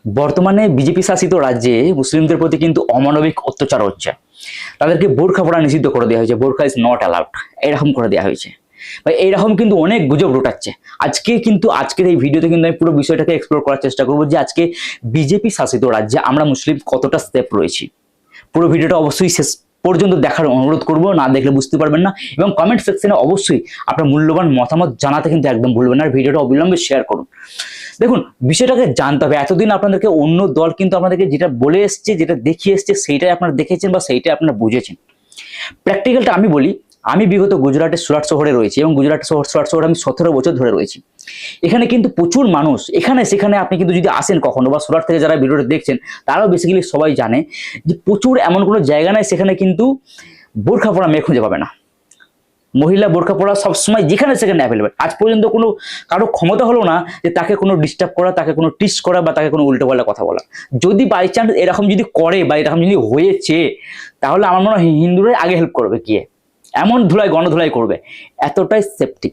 বর্তমানে বিজেপি শাসিত রাজ্যে মুসলিমদের প্রতি কিন্তু অমানবিক অত্যাচার হচ্ছে। তাদেরকে বোরখা পরা নিষিদ্ধ করে দেওয়া হয়েছে, বোরখা ইজ নট অ্যালাউড, এরকম করে দেওয়া হয়েছে। এইরকম কিন্তু অনেক গুজব রটাচ্ছে। আজকের এই ভিডিওতে কিন্তু আমি পুরো বিষয়টাকে এক্সপ্লোর করার চেষ্টা করবো যে আজকে বিজেপি শাসিত রাজ্যে আমরা মুসলিম কতটা সেফ রয়েছি। পুরো ভিডিওটা অবশ্যই শেষ পর্যন্ত দেখার অনুরোধ করবো, না দেখলে বুঝতে পারবেন না। এবং কমেন্ট সেকশনে অবশ্যই আপনার মূল্যবান মতামত জানাতে কিন্তু একদম ভুলবেন না, আর ভিডিওটা অবিলম্বে শেয়ার করুন। দেখুন, বিষয়টাকে জানতে হবে। এতদিন আপনাদেরকে অন্য দল কিন্তু আপনাদেরকে যেটা বলে এসছে, যেটা দেখিয়ে এসছে, সেইটাই আপনারা দেখেছেন বা সেইটাই আপনারা বুঝেছেন। প্র্যাকটিক্যালটা আমি বলি, আমি বিগত গুজরাটের সুরাট শহরে রয়েছি এবং সুরাট শহরে আমি 17 বছর ধরে রয়েছি। এখানে কিন্তু প্রচুর মানুষ এখানে সেখানে, আপনি কিন্তু যদি আসেন কখনো বা সুরাট থেকে যারা ভিডিওটা দেখছেন তারাও বেসিক্যালি সবাই জানে যে প্রচুর এমন কোনো জায়গা নাই সেখানে কিন্তু বোরখা পরা মেয়ে খুঁজে পাবে না। মহিলা বোরখা পরা সবসময় যেখানে সেখানে অ্যাভেলেবেল। আজ পর্যন্ত কারো ক্ষমতা হলো না যে তাকে কোনো ডিস্টার্ব করা, তাকে কোনো টিস করা বা তাকে কোনো উল্টোপাল্টা কথা বলা। যদি বাই চান্স এরকম যদি করে বা এরকম যদি হয়েছে, তাহলে আমার মনে হয় হিন্দুরাই আগে হেল্প করবে, গিয়ে এমন গণধুলাই করবে, এতটাই সেফটি।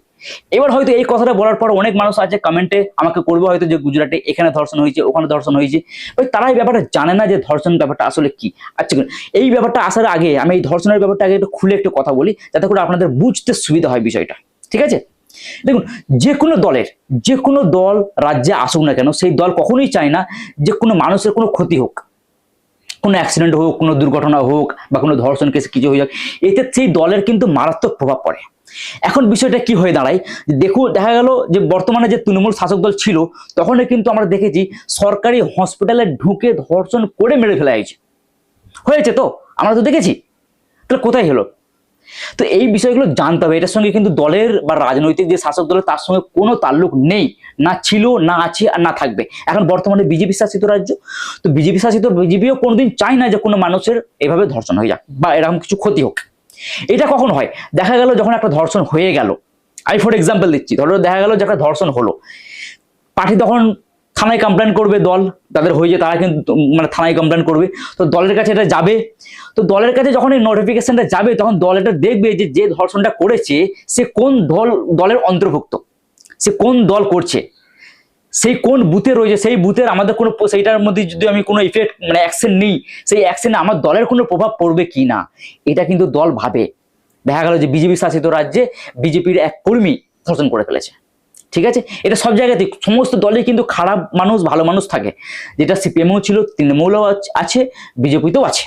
এবার হয়তো এই কথাটা বলার পর অনেক মানুষ আছে কমেন্টে আমাকে করবে হয়তো যে গুজরাটে এখানে ধর্ষণ হয়েছে, ওখানে ধর্ষণ হয়েছে। তারা এই ব্যাপারটা জানে না যে ধর্ষণ ব্যাপারটা আসলে কি। আচ্ছা, এই ব্যাপারটা আসার আগে আমি এই ধর্ষণের ব্যাপারটা আগে একটু খুলে একটু কথা বলি, যাতে করে আপনাদের বুঝতে সুবিধা হয় বিষয়টা। ঠিক আছে? দেখুন, যে কোনো দল রাজ্যে আসুক না কেন, সেই দল কখনোই চায় না যে কোনো মানুষের কোনো ক্ষতি হোক, কোনো অ্যাক্সিডেন্ট হোক, কোনো দুর্ঘটনা হোক বা কোনো ধর্ষণ কেস কিছু হয়ে যাক। এতে সেই দলের কিন্তু মারাত্মক প্রভাব পড়ে। এখন বিষয়টা কি হয়ে দাঁড়ায়, দেখা গেল যে বর্তমানে যে তৃণমূল শাসক দল ছিল, তখন কিন্তু আমরা দেখেছি সরকারি হসপিটালে ঢুকে ধর্ষণ করে মেরে ফেলা হয়েছে। তো আমরা তো দেখেছি, তাহলে কোথায় হলো? তো এই বিষয়গুলো জানতে হবে। এটার সঙ্গে কিন্তু দলের বা রাজনৈতিক যে শাসক দলের তার সঙ্গে কোনো তাল্লুক নেই, না ছিল, না আছে আর না থাকবে। এখন বর্তমানে বিজেপি শাসিত রাজ্য, তো বিজেপিও কোনোদিন চায় না যে কোনো মানুষের এভাবে ধর্ষণ হয়ে যাক বা এরকম কিছু ক্ষতি হোক। এটা কখন হয়? দেখা গেল যখন একটা ধর্ষণ হয়ে গেল, আমি ফর এক্সাম্পল দিচ্ছি, ধরো দেখা গেল যে একটা ধর্ষণ হলো, পার্টি তখন থানায় কমপ্লেন করবে, দল তাদের হয়ে যায়, তারা কিন্তু থানায় কমপ্লেন করবে। তো দলের কাছে এটা যাবে, তো দলের কাছে যখন এই নোটিফিকেশনটা যাবে, তখন দল এটা দেখবে যে যে ধর্ষণটা করেছে সে কোন দলের অন্তর্ভুক্ত, সে কোন দল করছে, সেই কোন বুথে রয়েছে, সেই বুথের আমাদের কোনো সেইটার মধ্যে যদি আমি কোনো ইফেক্ট অ্যাকশন নিই, সেই অ্যাকশনে আমার দলের কোনো প্রভাব পড়বে কি না, এটা কিন্তু দল ভাবে। দেখা গেল যে বিজেপি শাসিত রাজ্যে বিজেপির এক কর্মী ধর্ষণ করে ফেলেছে। ঠিক আছে? এটা সব জায়গাতেই, সমস্ত দলে কিন্তু খারাপ মানুষ ভালো মানুষ থাকে, যেটা সিপিএমও ছিল, তৃণমূলও আছে, বিজেপিতেও আছে,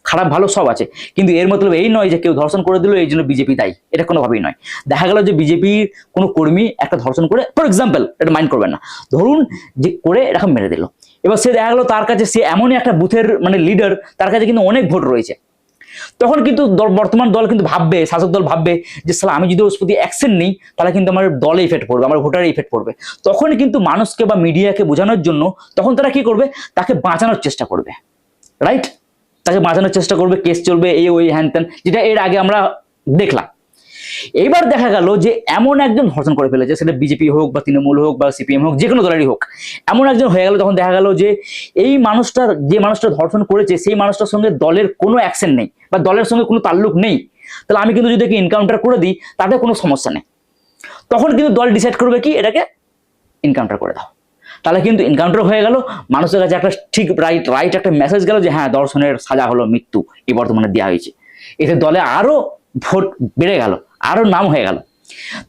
খারাপ ভালো সব আছে। কিন্তু এর মতলব এই নয় যে কেউ ধর্ষণ করে দিল এই জন্য বিজেপি দায়ী, এটা কোনোভাবেই নয়। দেখা গেল যে বিজেপির কোনো কর্মী একটা ধর্ষণ করে, ফর এক্সাম্পল, এটা মাইন্ড করবেন না, ধরুন যে করে এরকম মেরে দিল, এবার সে দেখা গেল তার কাছে সে এমনই একটা বুথের লিডার, তার কাছে কিন্তু অনেক ভোট রয়েছে। তখন কিন্তু বর্তমান দল কিন্তু ভাববে, শাসক দল ভাববে যে সালা আমি যদি ওর প্রতি অ্যাকশন নিই তাহলে কিন্তু আমার দলে ইফেক্ট পড়বে, আমার ভোটারে ইফেক্ট পড়বে। তখন কিন্তু মানুষকে বা মিডিয়াকে বোঝানোর জন্য তখন তারা কি করবে, তাকে বাঁচানোর চেষ্টা করবে, রাইট? তাকে বাঁচানোর চেষ্টা করবে, কেস চলবে, এই ওই হ্যান ত্যান, যেটা এর আগে আমরা দেখলাম। এইবার দেখা গেল যে এমন একজন ধর্ষণ করে ফেলেছে, সেটা বিজেপি হোক বা তৃণমূল হোক বা সিপিএম হোক, যে কোনো দলেরই হোক, এমন একজন হয়ে গেল, তখন দেখা গেল যে এই যে মানুষটা ধর্ষণ করেছে সেই মানুষটার সঙ্গে দলের কোনো অ্যাকশন নেই বা দলের সঙ্গে কোনো তাল্লুক নেই। তাহলে আমি কিন্তু যদি এনকাউন্টার করে দিই তাতে কোনো সমস্যা নেই। তখন কিন্তু দল ডিসাইড করবে কি এটাকে এনকাউন্টার করে দাও। তাহলে কিন্তু এনকাউন্টার হয়ে গেল, মানুষের কাছে একটা ঠিক রাইট একটা মেসেজ গেল যে হ্যাঁ, ধর্ষণের সাজা হলো মৃত্যু, এই বর্তমানে দেওয়া হয়েছে। এতে দলে আরো ভোট বেড়ে গেল, আরো নাম হয়ে গেল।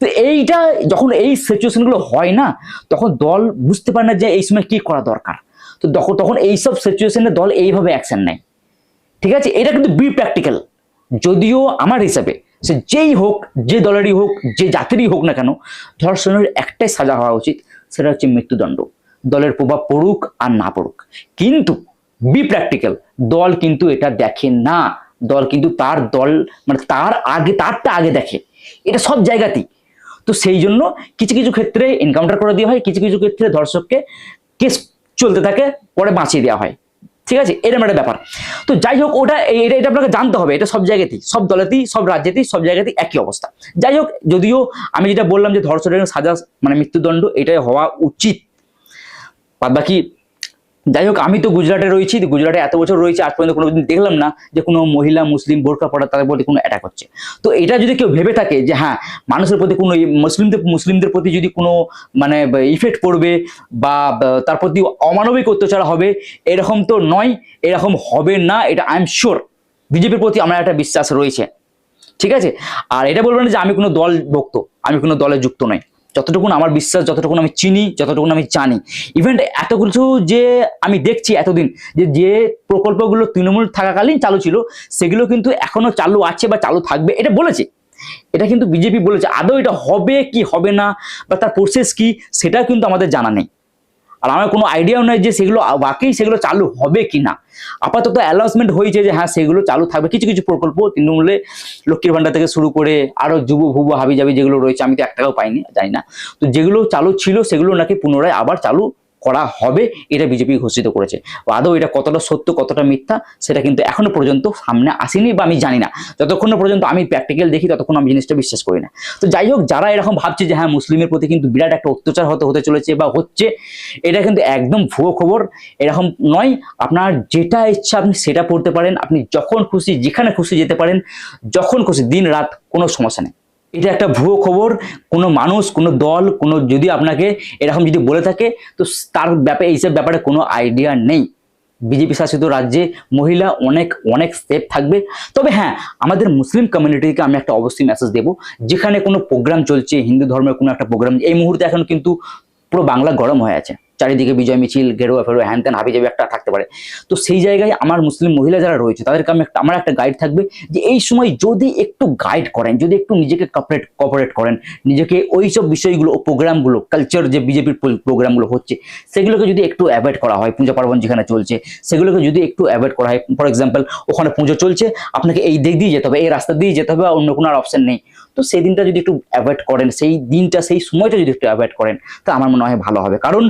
তো এইটা যখন এই সিচুয়েশনগুলো হয় না, তখন দল বুঝতে পারে না যে এই সময় কি করা দরকার। তো তখন এইসব সিচুয়েশনে দল এইভাবে অ্যাকশন নেয়। ঠিক আছে? এটা কিন্তু বি প্র্যাকটিক্যাল। যদিও আমার হিসাবে সে যেই হোক, যে দলেরই হোক, যে জাতিরই হোক না কেন, ধর্ষণের একটাই সাজা হওয়া উচিত, সেটা হচ্ছে মৃত্যুদণ্ড। দলের প্রভাব পড়ুক আর না পড়ুক, কিন্তু বি প্র্যাকটিক্যাল। দল কিন্তু এটা দেখে না, দল কিন্তু তারটা আগে দেখে, এটা সব জায়গাতেই। তো সেই জন্য কিছু কিছু ক্ষেত্রে এনকাউন্টার করে দেওয়া হয়, কিছু কিছু ক্ষেত্রে ধর্ষককে কেস চলতে থাকে, পরে বাঁচিয়ে দেওয়া হয়। ঠিক আছে? এরকম একটা ব্যাপার। তো যাই হোক, এটা আপনাকে জানতে হবে, এটা সব জায়গাতেই, সব দলেতেই, সব রাজ্যেতেই, সব জায়গাতেই একই অবস্থা। যাই হোক, যদিও আমি যেটা বললাম যে ধর্ষণের সাজা মৃত্যুদণ্ড, এটাই হওয়া উচিত। বাদ বাকি যাই হোক, আমি তো গুজরাটে রয়েছি, গুজরাটে এত বছর রয়েছে, আজ পর্যন্ত কোনোদিন দেখলাম না যে কোনো মহিলা মুসলিম বোরকা পরা তাদের প্রতি কোনো অ্যাটাক হচ্ছে। তো এটা যদি কেউ ভেবে থাকে যে হ্যাঁ মানুষের প্রতি কোনো মুসলিমদের প্রতি যদি কোনো মানে ইফেক্ট পড়বে বা তার প্রতি অমানবিক অত্যাচার হবে, এরকম তো নয়, এরকম হবে না, এটা আই এম শিওর। বিজেপির প্রতি আমার একটা বিশ্বাস রয়েছে, ঠিক আছে। আর এটা বলবেন যে আমি কোনো দল ভক্ত, আমি কোনো দলে যুক্ত নই। যতটুকুন আমার বিশ্বাস, যতটুকুন আমি চিনি, যতটুকুন আমি জানি, ইভেন এত কিছু যে আমি দেখছি এতদিন, যে প্রকল্পগুলো তৃণমূল থাকাকালীন চালু ছিল সেগুলো কিন্তু এখনো চালু আছে বা চালু থাকবে, এটা বলেছে। এটা কিন্তু বিজেপি বলেছে। আদৌ এটা হবে কি হবে না বা তার প্রসেস কি সেটা কিন্তু আমাদের জানা নেই। আর আমার কোনো আইডিয়াও নেই যে সেগুলো বাকি সেগুলো চালু হবে কি না। আপাতত অ্যানাউন্সমেন্ট হয়েছে যে হ্যাঁ সেগুলো চালু থাকবে। কিছু কিছু প্রকল্প তৃণমূলে লক্ষ্মীর ভান্ডার থেকে শুরু করে আরো যুব ভুব হাবি জাবি যেগুলো রয়েছে, আমি তো 1 টাকাও পাইনি, জানি না। তো যেগুলো চালু ছিল সেগুলো নাকি পুনরায় আবার চালু করা হবে, এটা বিজেপি ঘোষিত করেছে। আদৌ এটা কতটা সত্য কতটা মিথ্যা সেটা কিন্তু এখনো পর্যন্ত সামনে আসেনি বা আমি জানি না। যতক্ষণ না পর্যন্ত আমি প্র্যাকটিক্যাল দেখি ততক্ষণ আমি জিনিসটা বিশ্বাস করি না। তো যাই হোক, যারা এরকম ভাবছে যে হ্যাঁ মুসলিমের প্রতি কিন্তু বিরাট একটা অত্যাচার হতে চলেছে বা হচ্ছে, এটা কিন্তু একদম ভুয়ো খবর। এরকম নয়। আপনার যেটা ইচ্ছা আপনি সেটা পড়তে পারেন, আপনি যখন খুশি যেখানে খুশি যেতে পারেন, যখন খুশি, দিন রাত, কোনো সমস্যা নেই। এটা একটা ভুয়ো খবর। কোনো মানুষ, কোনো দল, কোনো যদি আপনাকে এরকম যদি বলে থাকে তো তার ব্যাপারে, এইসব ব্যাপারে কোনো আইডিয়া নেই। বিজেপি শাসিত রাজ্যে মহিলা অনেক অনেক সেফ থাকবে। তবে হ্যাঁ, আমাদের মুসলিম কমিউনিটিকে আমি একটা অবশ্যই মেসেজ দেবো, যেখানে কোনো প্রোগ্রাম চলছে, হিন্দু ধর্মের কোনো একটা প্রোগ্রাম, এই মুহূর্তে এখন কিন্তু পুরো বাংলা গরম হয়ে আছে, চারিদিকে বিজয় মিছিল, গেরুয়া ফেরুয়া হ্যান ত্যান হাবিজাবি একটা থাকতে পারে। তো সেই জায়গায় আমার মুসলিম মহিলা যারা রয়েছে তাদেরকে আমার একটা গাইড থাকবে যে এই সময় যদি একটু গাইড করেন, যদি একটু নিজেকে কোঅপারেট করেন, নিজেকে ওই সব বিষয়গুলো ও প্রোগ্রামগুলো, কালচার যে বিজেপির প্রোগ্রামগুলো হচ্ছে সেগুলোকে যদি একটু অ্যাভয়েড করা হয়, পূজা পার্বণ যেখানে চলছে সেগুলোকে যদি একটু অ্যাভয়েড করা হয়, ফর এক্সাম্পল ওখানে পুজো চলছে, আপনাকে এই দিক দিয়ে যেতে হবে, এই রাস্তা দিয়ে যেতে হবে, অন্য কোনো আর অপশন নেই, তো সেই দিনটা যদি একটু অ্যাভয়েড করেন, সেই দিনটা সেই সময়টা যদি একটু অ্যাভয়েড করেন, তা আমার মনে হয় ভালো হবে। কারণ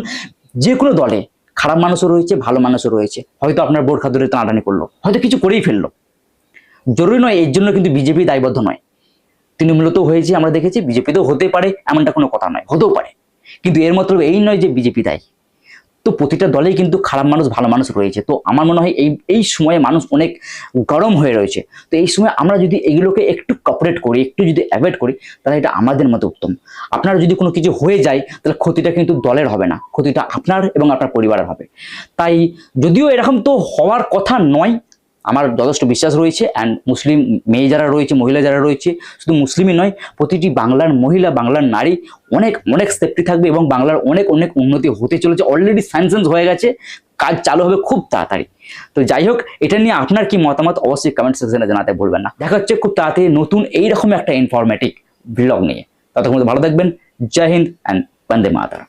যে কোনো দলে খারাপ মানুষও রয়েছে, ভালো মানুষও রয়েছে। হয়তো আপনার বোরখা ধরে টানাটানি করলো, হয়তো কিছু করেই ফেললো, জরুরি নয় এর জন্য কিন্তু বিজেপি দায়বদ্ধ নয়। তৃণমূলতেও হয়েছে আমরা দেখেছি, বিজেপিতেও হতে পারে, এমনটা কোনো কথা নয়, হতেও পারে, কিন্তু এর মতলব এই নয় যে বিজেপি দায়ী। তো প্রতিটা দলেই কিন্তু খারাপ মানুষ ভালো মানুষ রয়েছে। তো আমার মনে হয় এই সময়ে মানুষ অনেক গরম হয়ে রয়েছে। তো এই সময় আমরা যদি এগুলোকে একটু কোঅপারেট করি, একটু যদি অ্যাভয়েড করি, তাহলে এটা আমাদের মতো উত্তম। আপনার যদি কোনো কিছু হয়ে যায় তাহলে ক্ষতিটা কিন্তু দলের হবে না, ক্ষতিটা আপনার এবং আপনার পরিবারের হবে। তাই যদিও এরকম তো হওয়ার কথা নয়, আমার যথেষ্ট বিশ্বাস রয়েছে। অ্যান্ড মুসলিম মেয়ে যারা রয়েছে, মহিলা যারা রয়েছে, শুধু মুসলিমই নয়, প্রতিটি বাংলার মহিলা, বাংলার নারী অনেক অনেক সেফটি থাকবে এবং বাংলার অনেক অনেক উন্নতি হতে চলেছে। অলরেডি স্যাংশন হয়ে গেছে, কাজ চালু হবে খুব তাড়াতাড়ি। তো যাই হোক, এটা নিয়ে আপনার কি মতামত অবশ্যই কমেন্ট সেকশনে জানাতে ভুলবেন না। দেখা হচ্ছে খুব তাড়াতাড়ি নতুন এইরকম একটা ইনফরমেটিভ ব্লগ নিয়ে। ততক্ষণ ভালো থাকবেন। জয় হিন্দ অ্যান্ড বন্দে মাতরম।